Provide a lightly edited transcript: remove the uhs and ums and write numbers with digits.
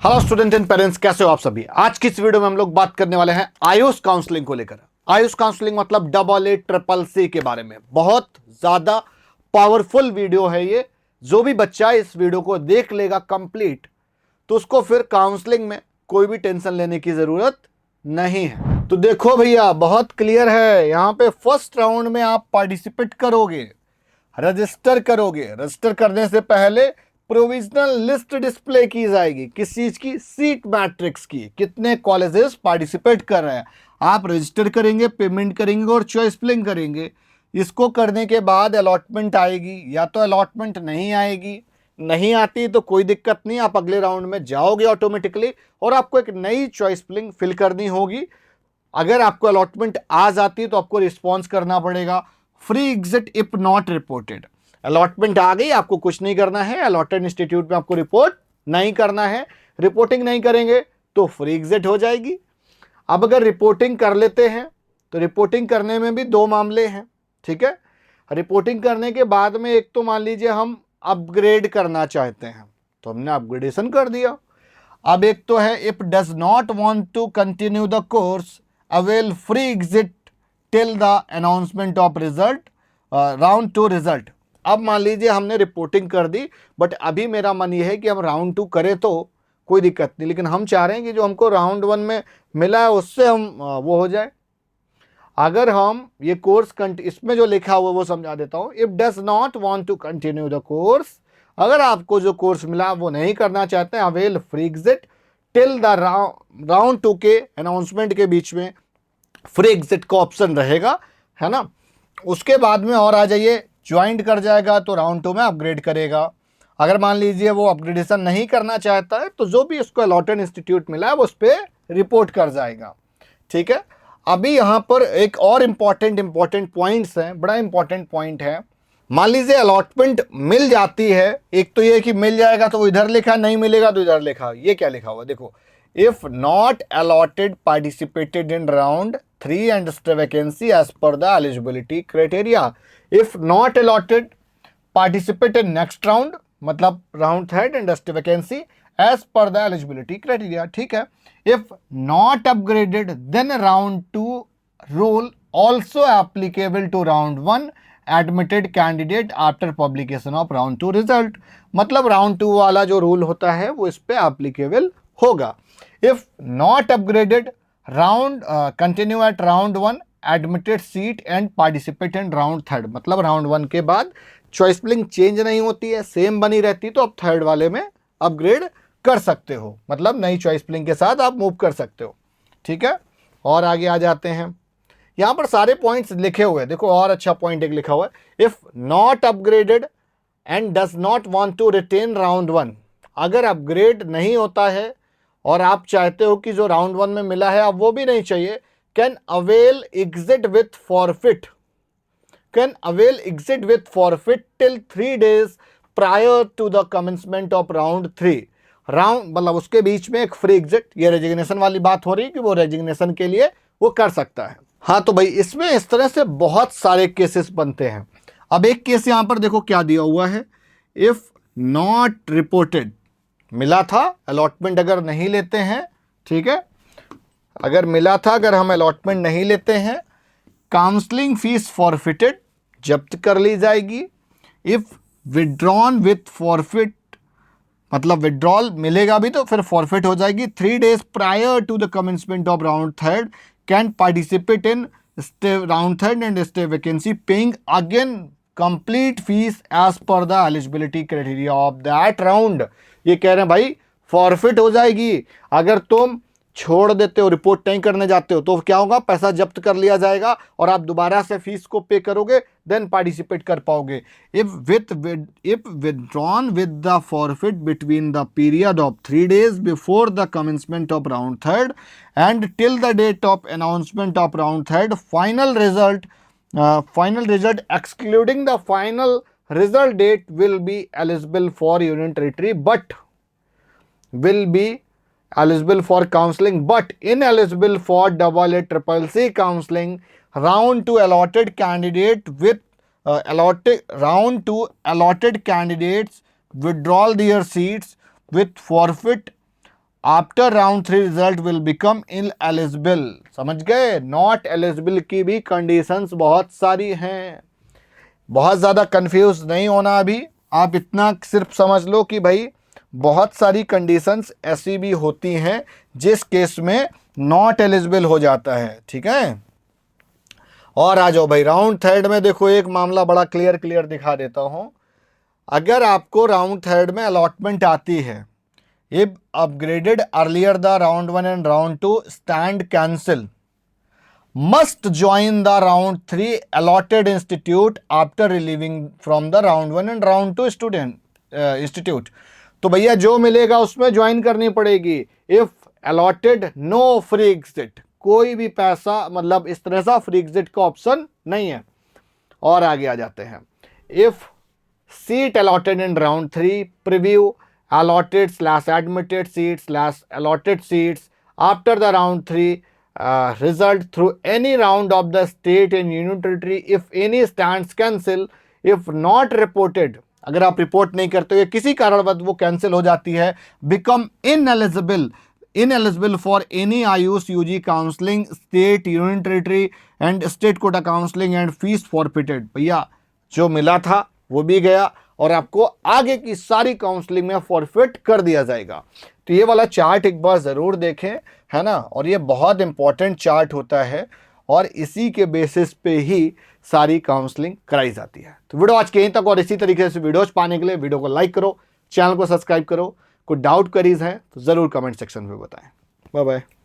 Hello student and parents, कैसे हो आप सभी। आज की इस वीडियो में हम लोग बात करने वाले हैं आयुष काउंसलिंग को लेकर। आयुष काउंसलिंग मतलब AA CCC के बारे में। बहुत ज्यादा पावरफुल वीडियो है ये। जो भी बच्चा इस वीडियो को देख लेगा कंप्लीट, तो उसको फिर काउंसलिंग में कोई भी टेंशन लेने की जरूरत नहीं है। तो देखो भैया, बहुत क्लियर है। यहाँ पे फर्स्ट राउंड में आप पार्टिसिपेट करोगे, रजिस्टर करोगे। रजिस्टर करने से पहले प्रोविजनल लिस्ट डिस्प्ले की जाएगी। किस चीज की? सीट मैट्रिक्स की। कितने कॉलेजेस पार्टिसिपेट कर रहे हैं। आप रजिस्टर करेंगे, पेमेंट करेंगे और चॉइस फिलिंग करेंगे। इसको करने के बाद अलॉटमेंट आएगी, या तो अलॉटमेंट नहीं आएगी। नहीं आती तो कोई दिक्कत नहीं, आप अगले राउंड में जाओगे ऑटोमेटिकली और आपको एक नई चॉइस फिल करनी होगी। अगर आपको अलॉटमेंट आ जाती है तो आपको रिस्पॉन्स करना पड़ेगा, free exit if not reported. Allotment आ गई, आपको कुछ नहीं करना है, अलॉटेड इंस्टीट्यूट में आपको रिपोर्ट नहीं करना है। रिपोर्टिंग नहीं करेंगे तो फ्री एग्जिट हो जाएगी। अब अगर रिपोर्टिंग कर लेते हैं तो रिपोर्टिंग करने में भी दो मामले हैं, ठीक है। रिपोर्टिंग करने के बाद में एक तो मान लीजिए हम अपग्रेड करना चाहते हैं तो हमने अपग्रेडेशन कर दिया। अब एक तो है if does not want to continue the course avail free exit till the announcement of result, round 2 result. अब मान लीजिए हमने रिपोर्टिंग कर दी, बट अभी मेरा मन ये है कि हम राउंड 2 करें तो कोई दिक्कत नहीं, लेकिन हम चाह रहे हैं कि जो हमको राउंड 1 में मिला है उससे हम वो हो जाए। अगर हम ये कोर्स इसमें जो लिखा हुआ वो समझा देता हूँ। If does not want to continue the course, अगर आपको जो कोर्स मिला वो नहीं करना चाहते हैं, avail free exit till the round 2 के अनाउंसमेंट के बीच में फ्री एग्जिट का ऑप्शन रहेगा, है ना। उसके बाद में और आ जाइए, ज्वाइंट कर जाएगा तो राउंड 2 में अपग्रेड करेगा। अगर मान लीजिए वो अपग्रेडेशन नहीं करना चाहता है तो जो भी उसको अलॉटेड इंस्टीट्यूट मिला है वो उस पर रिपोर्ट कर जाएगा, ठीक है। अभी यहाँ पर एक और इम्पॉर्टेंट पॉइंट्स हैं, बड़ा इंपॉर्टेंट पॉइंट है। मान लीजिए अलॉटमेंट मिल जाती है, एक तो ये कि मिल जाएगा तो इधर लिखा, नहीं मिलेगा तो इधर लिखा। ये क्या लिखा हुआ देखो, if not allotted participated in round 3 and stay vacancy as per the eligibility criteria. If not allotted, participate in next round, मतलब round 3rd and stay vacancy as per the eligibility criteria, ठीक है। If not upgraded, then round 2 rule also applicable to round 1 admitted candidate after publication of round 2 result। मतलब round 2 वाला जो rule होता है वो इस पे एप्लीकेबल होगा। If not upgraded, round continue at round 1 admitted seat and participate in round 3rd। मतलब राउंड 1 के बाद चॉइस फिलिंग चेंज नहीं होती है, सेम बनी रहती, तो आप 3rd वाले में अपग्रेड कर सकते हो। मतलब नई चॉइस फिलिंग के साथ आप मूव कर सकते हो, ठीक है। और आगे आ जाते हैं, यहाँ पर सारे पॉइंट्स लिखे हुए हैं। देखो और अच्छा पॉइंट एक लिखा हुआ है, if not upgraded and does not want to retain round 1। अगर अपग्रेड नहीं होता है और आप चाहते हो कि जो राउंड 1 में मिला है अब वो भी नहीं चाहिए, can avail exit with forfeit. Can avail exit with forfeit till 3 days prior to the commencement of round 3। Round मतलब उसके बीच में एक फ्री एग्जिट, ये रेजिग्नेशन वाली बात हो रही है कि वो रेजिग्नेशन के लिए वो कर सकता है। हाँ तो भाई इसमें इस तरह से बहुत सारे केसेस बनते हैं। अब एक केस यहाँ पर देखो क्या दिया हुआ है, इफ नॉट रिपोर्टेड। मिला था, अलॉटमेंट अगर नहीं लेते हैं, ठीक है, अगर मिला था, अगर हम अलॉटमेंट नहीं लेते हैं, काउंसलिंग फीस फॉरफिटेड, जब्त कर ली जाएगी। इफ विड्रॉन विथ फॉरफिट, मतलब विड्रॉल मिलेगा भी तो फिर फॉरफिट हो जाएगी। 3 days prior to the commencement of round 3rd can participate in round 3rd and stay vacancy paying again complete fees as per the eligibility criteria of that round. ये कह रहे हैं भाई फॉरफिट हो जाएगी। अगर तुम छोड़ देते हो, रिपोर्ट नहीं करने जाते हो, तो क्या होगा, पैसा जब्त कर लिया जाएगा और आप दोबारा से फीस को पे करोगे, देन पार्टिसिपेट कर पाओगे। If withdrawn with the forfeit between the period of 3 days before the commencement of round 3rd and till the date of announcement of round 3rd, final result excluding the final result date will be eligible for unit entry but will be eligible for counseling but ineligible for AACCC counseling. Round 2 allotted candidate with round 2 allotted candidates withdraw their seats with forfeit after round 3 result will become ineligible. समझ गए, not eligible की भी conditions बहुत सारी हैं। बहुत ज़्यादा confuse नहीं होना अभी, आप इतना सिर्फ समझ लो कि भाई बहुत सारी कंडीशंस ऐसी भी होती हैं जिस केस में नॉट एलिजिबल हो जाता है। ठीक है, और आ जाओ भाई राउंड थर्ड में। देखो एक मामला बड़ा क्लियर दिखा देता हूं। अगर आपको राउंड थर्ड में अलॉटमेंट आती है, if upgraded earlier the round 1 and round 2 stand cancel, must join the round 3 allotted institute after relieving from the round 1 and round 2 student institute। तो भैया जो मिलेगा उसमें ज्वाइन करनी पड़ेगी। If allotted no free exit, कोई भी पैसा मतलब इस तरह सा फ्री एग्जिट का ऑप्शन नहीं है। और आगे आ जाते हैं, if seat allotted in round 3 preview allotted / admitted seats / allotted seats after the round 3 result through any round of the state and union territory if any stands cancel if not reported। अगर आप report नहीं करते हो या किसी कारणवश वो cancel हो जाती है, become ineligible for any AYUSH UG counselling state union territory and state quota counselling and fees forfeited. भैया जो मिला था वो भी गया और आपको आगे की सारी काउंसलिंग में फॉरफिट कर दिया जाएगा। तो ये वाला चार्ट एक बार ज़रूर देखें, है ना, और ये बहुत इंपॉर्टेंट चार्ट होता है और इसी के बेसिस पे ही सारी काउंसलिंग कराई जाती है। तो वीडियो आज के यहीं तक, और इसी तरीके से वीडियोज पाने के लिए वीडियो को लाइक करो, चैनल को सब्सक्राइब करो। कोई डाउट क्वेरीज हैं तो ज़रूर कमेंट सेक्शन में बताएं। Bye bye.